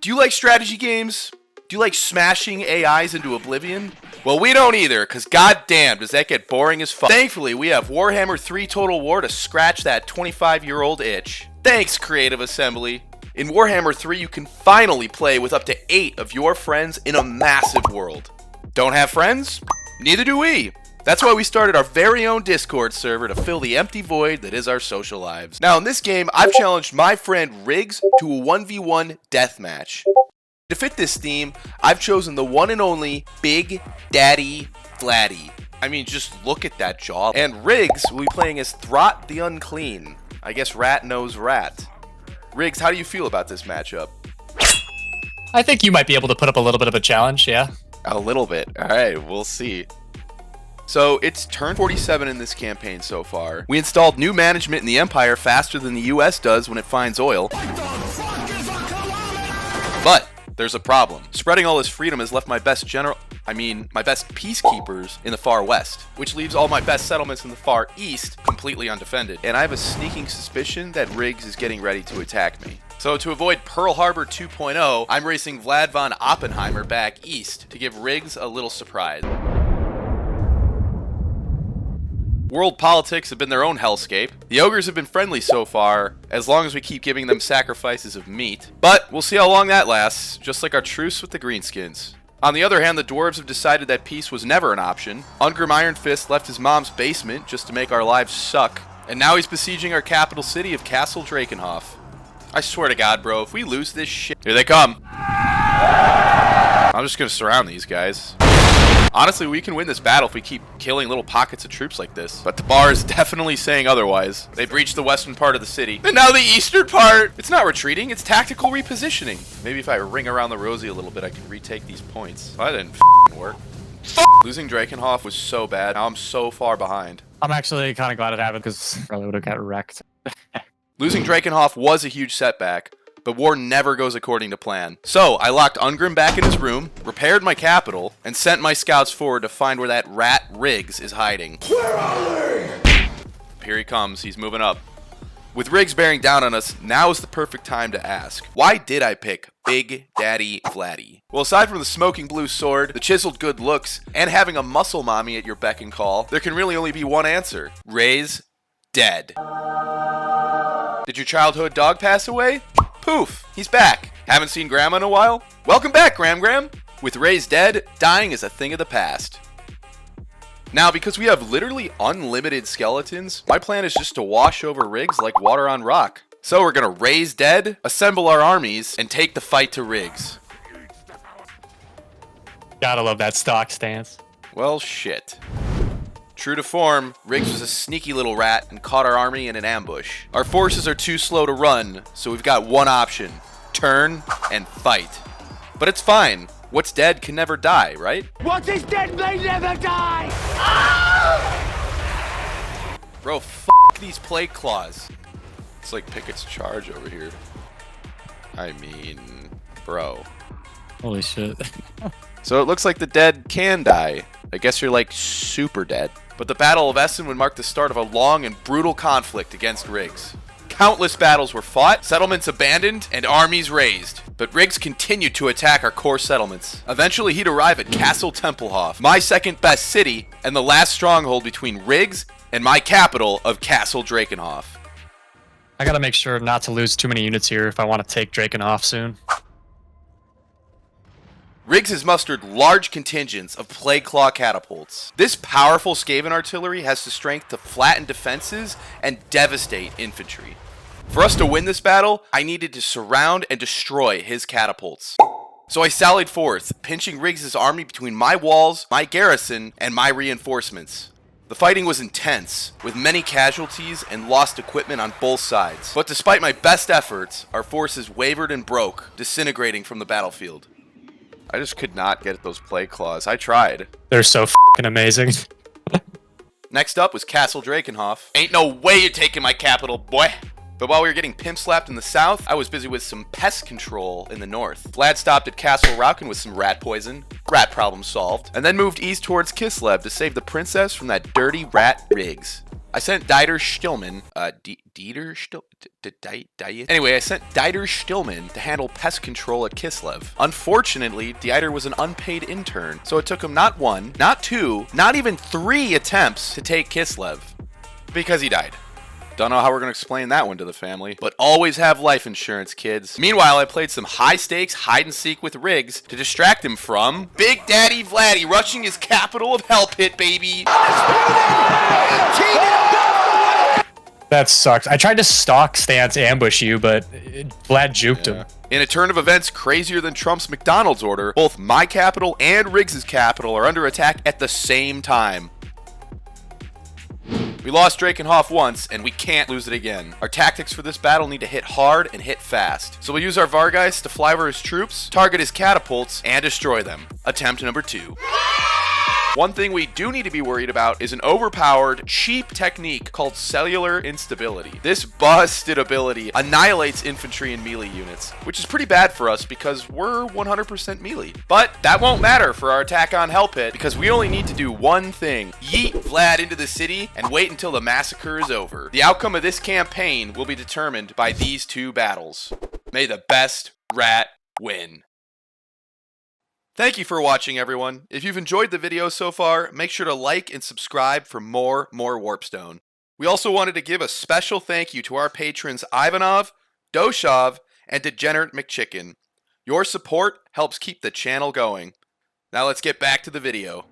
Do you like strategy games? Do you like smashing AIs into oblivion? Well, we don't either, because goddamn, does that get boring as fuck. Thankfully, we have Warhammer 3 Total War to scratch that 25-year-old itch. Thanks, Creative Assembly. In Warhammer 3, you can finally play with up to 8 of your friends in a massive world. Don't have friends? Neither do we. That's why we started our very own Discord server to fill the empty void that is our social lives. Now, in this game, I've challenged my friend Riggs to a 1v1 deathmatch. To fit this theme, I've chosen the one and only Big Daddy Vladdy. I mean, just look at that jaw. And Riggs will be playing as Throt the Unclean. I guess rat knows rat. Riggs, how do you feel about this matchup? I think you might be able to put up a little bit of a challenge, yeah. A little bit. All right, we'll see. So it's turn 47 in this campaign so far. We installed new management in the Empire faster than the US does when it finds oil. But there's a problem. Spreading all this freedom has left my best peacekeepers in the far west, which leaves all my best settlements in the far east completely undefended. And I have a sneaking suspicion that Riggs is getting ready to attack me. So to avoid Pearl Harbor 2.0, I'm racing Vlad von Oppenheimer back east to give Riggs a little surprise. World politics have been their own hellscape. The ogres have been friendly so far, as long as we keep giving them sacrifices of meat. But we'll see how long that lasts, just like our truce with the greenskins. On the other hand, the dwarves have decided that peace was never an option. Ungrim Ironfist left his mom's basement just to make our lives suck. And now he's besieging our capital city of Castle Drakenhof. I swear to God, bro, if we lose this shit... Here they come. I'm just gonna surround these guys. Honestly, we can win this battle if we keep killing little pockets of troops like this. But the bar is definitely saying otherwise. They breached the western part of the city. And now the eastern part! It's not retreating, it's tactical repositioning. Maybe if I ring around the rosy a little bit, I can retake these points. Well, that didn't work. Losing Drakenhof was so bad. Now I'm so far behind. I'm actually kind of glad it happened because I probably would have got wrecked. Losing Drakenhof was a huge setback. But war never goes according to plan. So, I locked Ungrim back in his room, repaired my capital, and sent my scouts forward to find where that rat Riggs is hiding. Where are they? Here he comes, he's moving up. With Riggs bearing down on us, now is the perfect time to ask, why did I pick Big Daddy Vladdy? Well, aside from the smoking blue sword, the chiseled good looks, and having a muscle mommy at your beck and call, there can really only be one answer. Ray's dead. Did your childhood dog pass away? Poof, he's back. Haven't seen Grandma in a while? Welcome back, Gram. With Ray's dead, dying is a thing of the past. Now, because we have literally unlimited skeletons, my plan is just to wash over Riggs like water on rock. So we're gonna raise dead, assemble our armies, and take the fight to Riggs. Gotta love that stock stance. Well, shit. True to form, Riggs was a sneaky little rat and caught our army in an ambush. Our forces are too slow to run, so we've got one option. Turn and fight. But it's fine. What's dead can never die, right? What is dead may never die! Bro, these plague claws. It's like Pickett's charge over here. I mean, bro. Holy shit. So it looks like the dead can die. I guess you're like super dead. But the Battle of Essen would mark the start of a long and brutal conflict against Riggs. Countless battles were fought, settlements abandoned, and armies raised. But Riggs continued to attack our core settlements. Eventually he'd arrive at Castle Tempelhof, my second best city, and the last stronghold between Riggs and my capital of Castle Drakenhof. I gotta make sure not to lose too many units here if I want to take Drakenhof soon. Riggs has mustered large contingents of Plague Claw catapults. This powerful Skaven artillery has the strength to flatten defenses and devastate infantry. For us to win this battle, I needed to surround and destroy his catapults. So I sallied forth, pinching Riggs' army between my walls, my garrison, and my reinforcements. The fighting was intense, with many casualties and lost equipment on both sides. But despite my best efforts, our forces wavered and broke, disintegrating from the battlefield. I just could not get at those plague claws. I tried. They're so f***ing amazing. Next up was Castle Drakenhof. Ain't no way you're taking my capital, boy. But while we were getting pimp slapped in the south, I was busy with some pest control in the north. Vlad stopped at Castle Rauken with some rat poison. Rat problem solved. And then moved east towards Kislev to save the princess from that dirty rat Riggs. I sent Dieter Stillman, Anyway, I sent Dieter Stillman to handle pest control at Kislev. Unfortunately, Dieter was an unpaid intern, so it took him not 1, not 2, not even 3 attempts to take Kislev. Because he died. Don't know how we're going to explain that one to the family, but always have life insurance, kids. Meanwhile, I played some high-stakes hide-and-seek with Riggs to distract him from Big Daddy Vladdy rushing his capital of Hell Pit, baby. That sucks. I tried to stalk stance ambush you, but Vlad juked him. In a turn of events crazier than Trump's McDonald's order, both my capital and Riggs' capital are under attack at the same time. We lost Drakenhof once, and we can't lose it again. Our tactics for this battle need to hit hard and hit fast. So we'll use our Vargeist to fly over his troops, target his catapults, and destroy them. Attempt number 2. One thing we do need to be worried about is an overpowered, cheap technique called cellular instability. This busted ability annihilates infantry and melee units, which is pretty bad for us because we're 100% melee. But that won't matter for our attack on Hell Pit because we only need to do one thing: yeet Vlad into the city and wait until the massacre is over. The outcome of this campaign will be determined by these 2 battles. May the best rat win. Thank you for watching, everyone. If you've enjoyed the video so far, make sure to like and subscribe for more Warpstone. We also wanted to give a special thank you to our patrons Ivanov, Doshov, and Degenerate McChicken. Your support helps keep the channel going. Now let's get back to the video.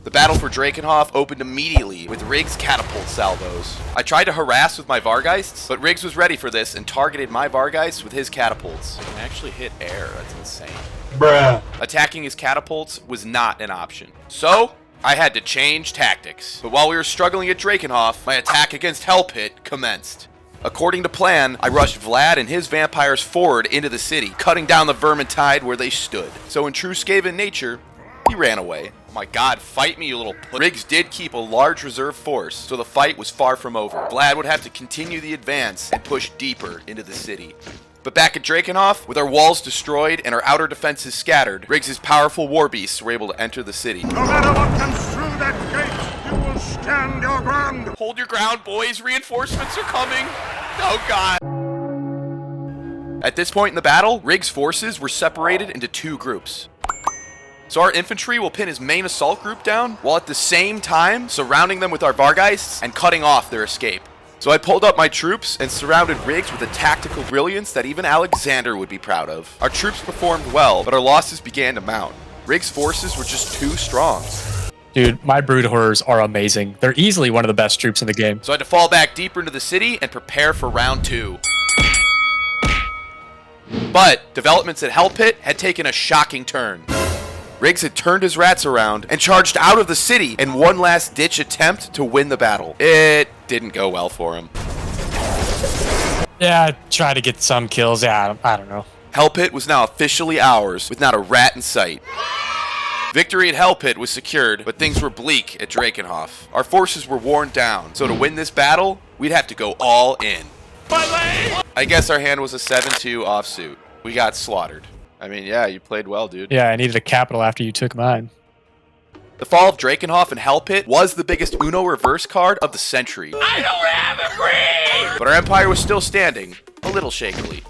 The battle for Drakenhof opened immediately with Riggs' catapult salvos. I tried to harass with my Vargeists, but Riggs was ready for this and targeted my Vargeists with his catapults. I can actually hit air, that's insane. Bruh. Attacking his catapults was not an option. So, I had to change tactics. But while we were struggling at Drakenhof, my attack against Hell Pit commenced. According to plan, I rushed Vlad and his vampires forward into the city, cutting down the Vermintide where they stood. So in true Skaven nature, he ran away. Oh my god, fight me, you little pussy. Riggs did keep a large reserve force, so the fight was far from over. Vlad would have to continue the advance and push deeper into the city. But back at Drakenhof, with our walls destroyed and our outer defenses scattered, Riggs' powerful war beasts were able to enter the city. No matter what comes through that gate, you will stand your ground. Hold your ground, boys. Reinforcements are coming. Oh god. At this point in the battle, Riggs' forces were separated into 2 groups. So our infantry will pin his main assault group down, while at the same time surrounding them with our Vargeists and cutting off their escape. So I pulled up my troops and surrounded Riggs with a tactical brilliance that even Alexander would be proud of. Our troops performed well, but our losses began to mount. Riggs' forces were just too strong. Dude, my brood horrors are amazing. They're easily one of the best troops in the game. So I had to fall back deeper into the city and prepare for round 2. But developments at Hell Pit had taken a shocking turn. Riggs had turned his rats around and charged out of the city in one last-ditch attempt to win the battle. It didn't go well for him. Yeah, try to get some kills. Yeah, I don't know. Hell Pit was now officially ours, with not a rat in sight. Victory at Hell Pit was secured, but things were bleak at Drakenhof. Our forces were worn down, so to win this battle, we'd have to go all in. I guess our hand was a 7-2 offsuit. We got slaughtered. I mean, yeah, you played well, dude. Yeah, I needed a capital after you took mine. The fall of Drakenhof and Hell Pit was the biggest Uno reverse card of the century. I don't have a green! But our empire was still standing, a little shakily.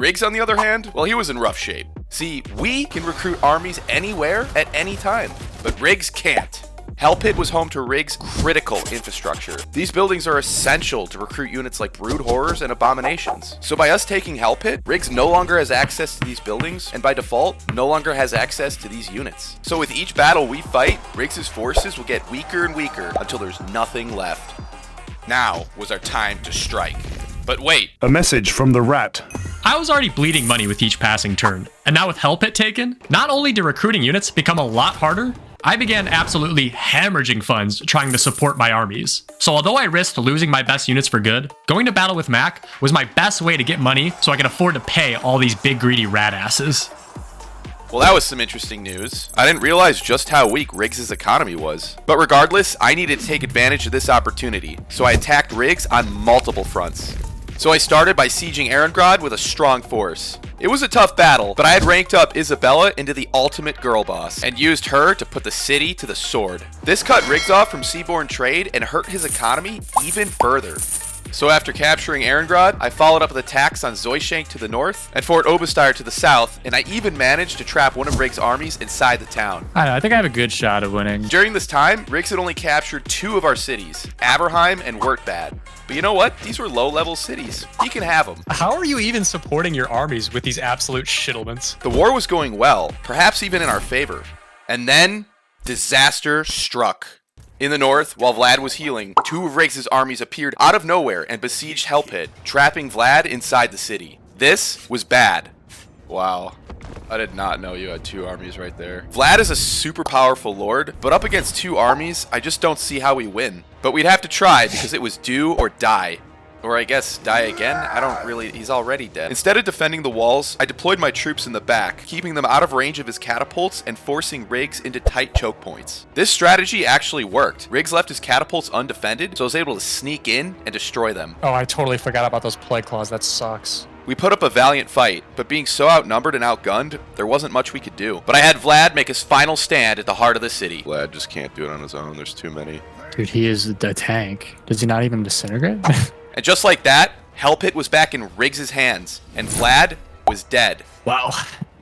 Riggs, on the other hand, well, he was in rough shape. See, we can recruit armies anywhere at any time, but Riggs can't. Hell Pit was home to Riggs' critical infrastructure. These buildings are essential to recruit units like Brood Horrors and Abominations. So by us taking Hell Pit, Riggs no longer has access to these buildings, and by default, no longer has access to these units. So with each battle we fight, Riggs' forces will get weaker and weaker until there's nothing left. Now was our time to strike. But wait. A message from the rat. I was already bleeding money with each passing turn, and now with Hell Pit taken, not only did recruiting units become a lot harder, I began absolutely hemorrhaging funds trying to support my armies. So although I risked losing my best units for good, going to battle with Mac was my best way to get money so I could afford to pay all these big greedy rat asses. Well, that was some interesting news. I didn't realize just how weak Riggs' economy was. But regardless, I needed to take advantage of this opportunity, so I attacked Riggs on multiple fronts. So I started by sieging Erengrad with a strong force. It was a tough battle, but I had ranked up Isabella into the ultimate girl boss, and used her to put the city to the sword. This cut Riggs off from seaborne trade and hurt his economy even further. So after capturing Erengrad, I followed up with attacks on Zoishank to the north and Fort Oberstyre to the south, and I even managed to trap one of Riggs' armies inside the town. I don't know, I think I have a good shot of winning. During this time, Riggs had only captured 2 of our cities, Averheim and Wertbad. But you know what? These were low-level cities. He can have them. How are you even supporting your armies with these absolute shittlements? The war was going well, perhaps even in our favor. And then, disaster struck. In the north, while Vlad was healing, 2 of Riggs' armies appeared out of nowhere and besieged Hellpit, trapping Vlad inside the city. This was bad. Wow. I did not know you had 2 armies right there. Vlad is a super powerful lord, but up against 2 armies, I just don't see how we win. But we'd have to try because it was do or die. Or I guess die again? I don't really, he's already dead. Instead of defending the walls, I deployed my troops in the back, keeping them out of range of his catapults and forcing Riggs into tight choke points. This strategy actually worked. Riggs left his catapults undefended, so I was able to sneak in and destroy them. Oh, I totally forgot about those plague claws. That sucks. We put up a valiant fight, but being so outnumbered and outgunned, there wasn't much we could do. But I had Vlad make his final stand at the heart of the city. Vlad just can't do it on his own. There's too many. Dude, he is the tank. Does he not even disintegrate? And just like that, Hellpit was back in Riggs' hands, and Vlad was dead. Wow.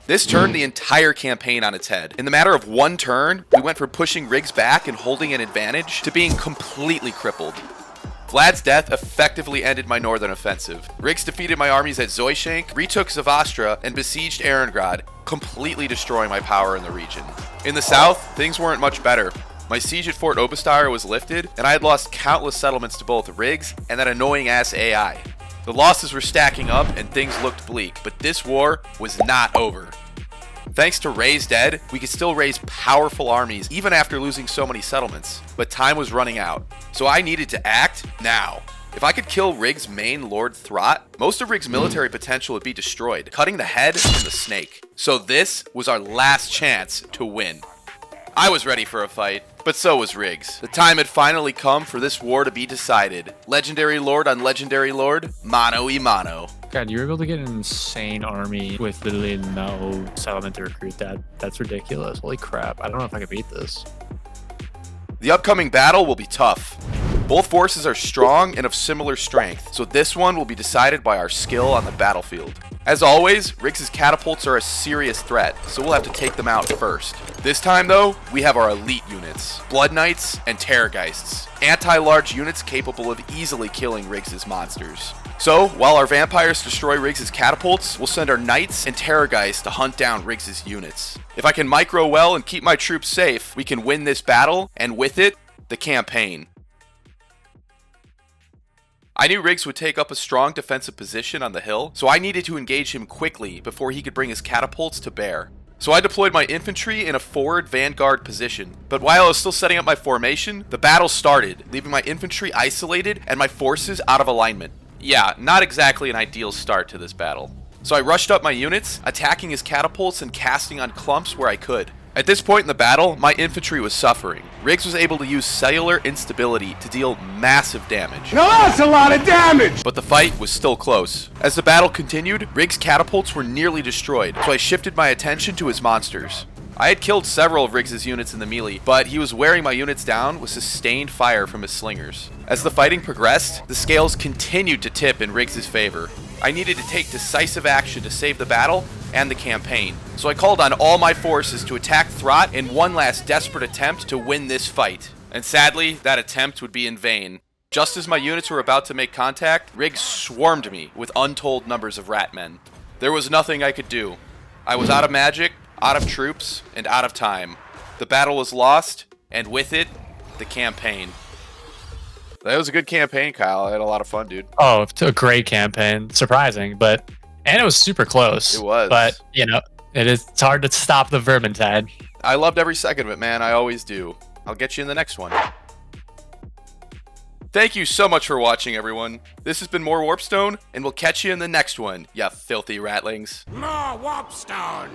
This turned the entire campaign on its head. In the matter of 1 turn, we went from pushing Riggs back and holding an advantage to being completely crippled. Vlad's death effectively ended my northern offensive. Riggs defeated my armies at Zoishank, retook Zavastra, and besieged Erengrad, completely destroying my power in the region. In the south, things weren't much better. My siege at Fort Oberstyre was lifted, and I had lost countless settlements to both Riggs and that annoying-ass AI. The losses were stacking up, and things looked bleak, but this war was not over. Thanks to Ray's dead, we could still raise powerful armies even after losing so many settlements, but time was running out, so I needed to act now. If I could kill Riggs' main Lord Throt, most of Riggs' military potential would be destroyed, cutting the head from the snake. So this was our last chance to win. I was ready for a fight, but so was Riggs. The time had finally come for this war to be decided. Legendary Lord on Legendary Lord, mano y mano. God, you were able to get an insane army with literally no settlement to recruit that. That's ridiculous. Holy crap. I don't know if I could beat this. The upcoming battle will be tough. Both forces are strong and of similar strength, so this one will be decided by our skill on the battlefield. As always, Riggs' catapults are a serious threat, so we'll have to take them out first. This time though, we have our elite units, Blood Knights and Terrorgeists, anti-large units capable of easily killing Riggs' monsters. So, while our vampires destroy Riggs' catapults, we'll send our Knights and Terrorgeists to hunt down Riggs' units. If I can micro well and keep my troops safe, we can win this battle, and with it, the campaign. I knew Riggs would take up a strong defensive position on the hill, so I needed to engage him quickly before he could bring his catapults to bear. So I deployed my infantry in a forward vanguard position, but while I was still setting up my formation, the battle started, leaving my infantry isolated and my forces out of alignment. Yeah, not exactly an ideal start to this battle. So I rushed up my units, attacking his catapults and casting on clumps where I could. At this point in the battle, my infantry was suffering. Riggs was able to use cellular instability to deal massive damage. Now that's a lot of damage! But the fight was still close. As the battle continued, Riggs' catapults were nearly destroyed, so I shifted my attention to his monsters. I had killed several of Riggs' units in the melee, but he was wearing my units down with sustained fire from his slingers. As the fighting progressed, the scales continued to tip in Riggs' favor. I needed to take decisive action to save the battle and the campaign, so I called on all my forces to attack Throt in one last desperate attempt to win this fight. And sadly, that attempt would be in vain. Just as my units were about to make contact, Riggs swarmed me with untold numbers of rat men. There was nothing I could do. I was out of magic, out of troops, and out of time. The battle was lost, and with it, the campaign. That was a good campaign, Kyle. I had a lot of fun, dude. Oh, it's a great campaign. Surprising, but... And it was super close. It was. But, you know, it's hard to stop the Vermintide. I loved every second of it, man. I always do. I'll get you in the next one. Thank you so much for watching, everyone. This has been more Warpstone, and we'll catch you in the next one, ya filthy ratlings. More Warpstone!